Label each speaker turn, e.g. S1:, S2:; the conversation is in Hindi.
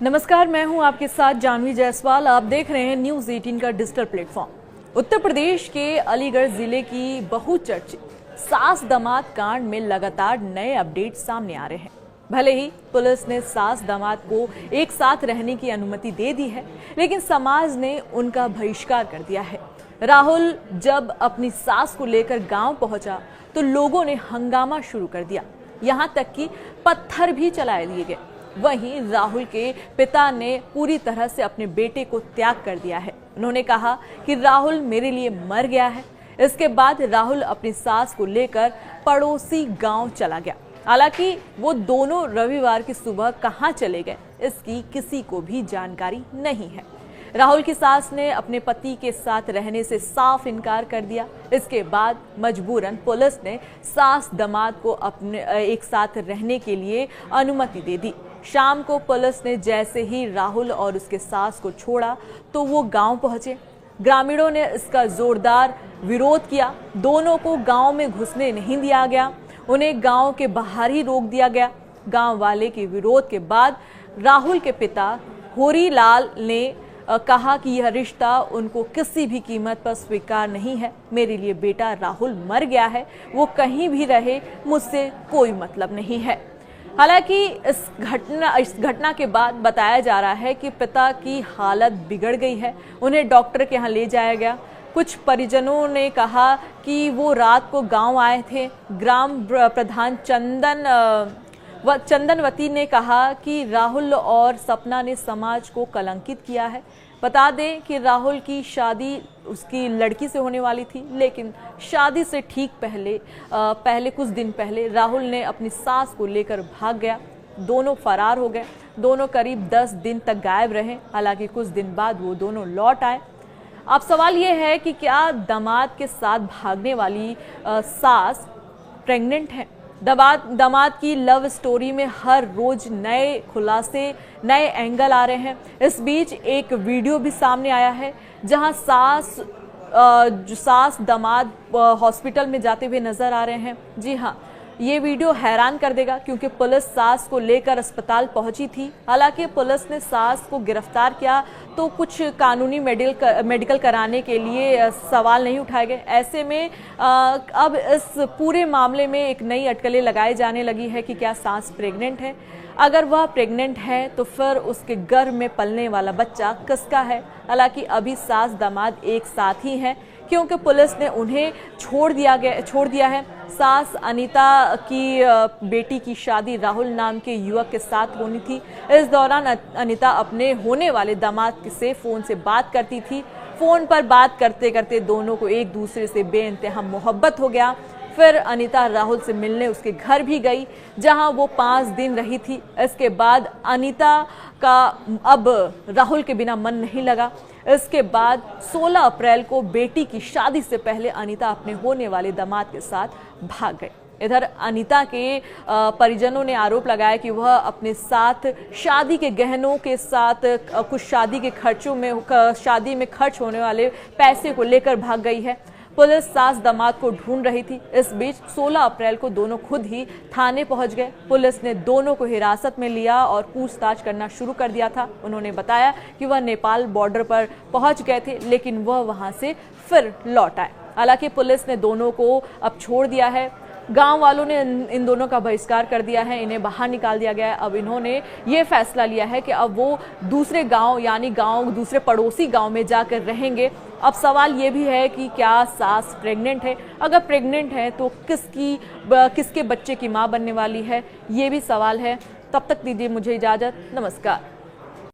S1: नमस्कार, मैं हूं आपके साथ जानवी जायसवाल। आप देख रहे हैं न्यूज़ 18 का डिजिटल प्लेटफॉर्म। उत्तर प्रदेश के अलीगढ़ जिले की बहुचर्चित सास दामाद कांड में लगातार नए अपडेट सामने आ रहे हैं। भले ही पुलिस ने सास दामाद को एक साथ रहने की अनुमति दे दी है, लेकिन समाज ने उनका बहिष्कार कर दिया है। राहुल जब अपनी सास को लेकर गांव पहुंचा तो लोगों ने हंगामा शुरू कर दिया, यहां तक कि पत्थर भी चलाए दिए गए। वहीं राहुल के पिता ने पूरी तरह से अपने बेटे को त्याग कर दिया है। उन्होंने कहा कि राहुल मेरे लिए मर गया है। इसके बाद राहुल अपनी सास को लेकर पड़ोसी गांव चला गया। हालांकि वो दोनों रविवार की सुबह कहां चले गए, इसकी किसी को भी जानकारी नहीं है। राहुल की सास ने अपने पति के साथ रहने से साफ इनकार कर दिया। इसके बाद मजबूरन पुलिस ने सास दामाद को अपने एक साथ रहने के लिए अनुमति दे दी। शाम को पुलिस ने जैसे ही राहुल और उसके सास को छोड़ा तो वो गांव पहुंचे। ग्रामीणों ने इसका जोरदार विरोध किया। दोनों को गांव में घुसने नहीं दिया गया, उन्हें गांव के बाहर ही रोक दिया गया। गांव वाले के विरोध के बाद राहुल के पिता होरीलाल ने कहा कि यह रिश्ता उनको किसी भी कीमत पर स्वीकार नहीं है। मेरे लिए बेटा राहुल मर गया है, वो कहीं भी रहे, मुझसे कोई मतलब नहीं है। हालांकि इस घटना के बाद बताया जा रहा है कि पिता की हालत बिगड़ गई है। उन्हें डॉक्टर के यहाँ ले जाया गया। कुछ परिजनों ने कहा कि वो रात को गांव आए थे। ग्राम प्रधान चंदनवती ने कहा कि राहुल और सपना ने समाज को कलंकित किया है। बता दें कि राहुल की शादी उसकी लड़की से होने वाली थी, लेकिन शादी से ठीक पहले कुछ दिन पहले राहुल ने अपनी सास को लेकर भाग गया। दोनों फरार हो गए। दोनों करीब 10 दिन तक गायब रहे। हालांकि कुछ दिन बाद वो दोनों लौट आए। अब सवाल ये है कि क्या दामाद के साथ भागने वाली सास प्रेग्नेंट है? दामाद की लव स्टोरी में हर रोज नए खुलासे, नए एंगल आ रहे हैं। इस बीच एक वीडियो भी सामने आया है जहां सास दामाद हॉस्पिटल में जाते हुए नजर आ रहे हैं। जी हाँ, ये वीडियो हैरान कर देगा, क्योंकि पुलिस सास को लेकर अस्पताल पहुंची थी। हालांकि पुलिस ने सास को गिरफ्तार किया तो कुछ कानूनी मेडिकल कराने के लिए सवाल नहीं उठाए गए। ऐसे में अब इस पूरे मामले में एक नई अटकलें लगाई जाने लगी है कि क्या सास प्रेग्नेंट है। अगर वह प्रेग्नेंट है तो फिर उसके गर्भ में पलने वाला बच्चा किसका है? हालांकि अभी सास दामाद एक साथ ही हैं, क्योंकि पुलिस ने उन्हें छोड़ दिया है। सास अनीता की बेटी की शादी राहुल नाम के युवक के साथ होनी थी। इस दौरान अनीता अपने होने वाले दामाद से फोन से बात करती थी। फोन पर बात करते करते दोनों को एक दूसरे से बेइंतहा मोहब्बत हो गया। फिर अनीता राहुल से मिलने उसके घर भी गई, जहां वो 5 दिन रही थी। इसके बाद अनीता का अब राहुल के बिना मन नहीं लगा। इसके बाद 16 अप्रैल को बेटी की शादी से पहले अनीता अपने होने वाले दामाद के साथ भाग गए। इधर अनीता के परिजनों ने आरोप लगाया कि वह अपने साथ शादी के गहनों के साथ कुछ शादी में खर्च होने वाले पैसे को लेकर भाग गई है। पुलिस सास दामाद को ढूंढ रही थी। इस बीच 16 अप्रैल को दोनों खुद ही थाने पहुंच गए। पुलिस ने दोनों को हिरासत में लिया और पूछताछ करना शुरू कर दिया था। उन्होंने बताया कि वह नेपाल बॉर्डर पर पहुंच गए थे, लेकिन वह वहां से फिर लौट आए। हालांकि पुलिस ने दोनों को अब छोड़ दिया है। गांव वालों ने इन दोनों का बहिष्कार कर दिया है, इन्हें बाहर निकाल दिया गया है। अब इन्होंने ये फैसला लिया है कि अब वो दूसरे गांव यानी दूसरे पड़ोसी गांव में जाकर रहेंगे। अब सवाल ये भी है कि क्या सास प्रेग्नेंट है? अगर प्रेग्नेंट है तो किसके बच्चे की मां बनने वाली है, ये भी सवाल है। तब तक दीजिए मुझे इजाजत। नमस्कार।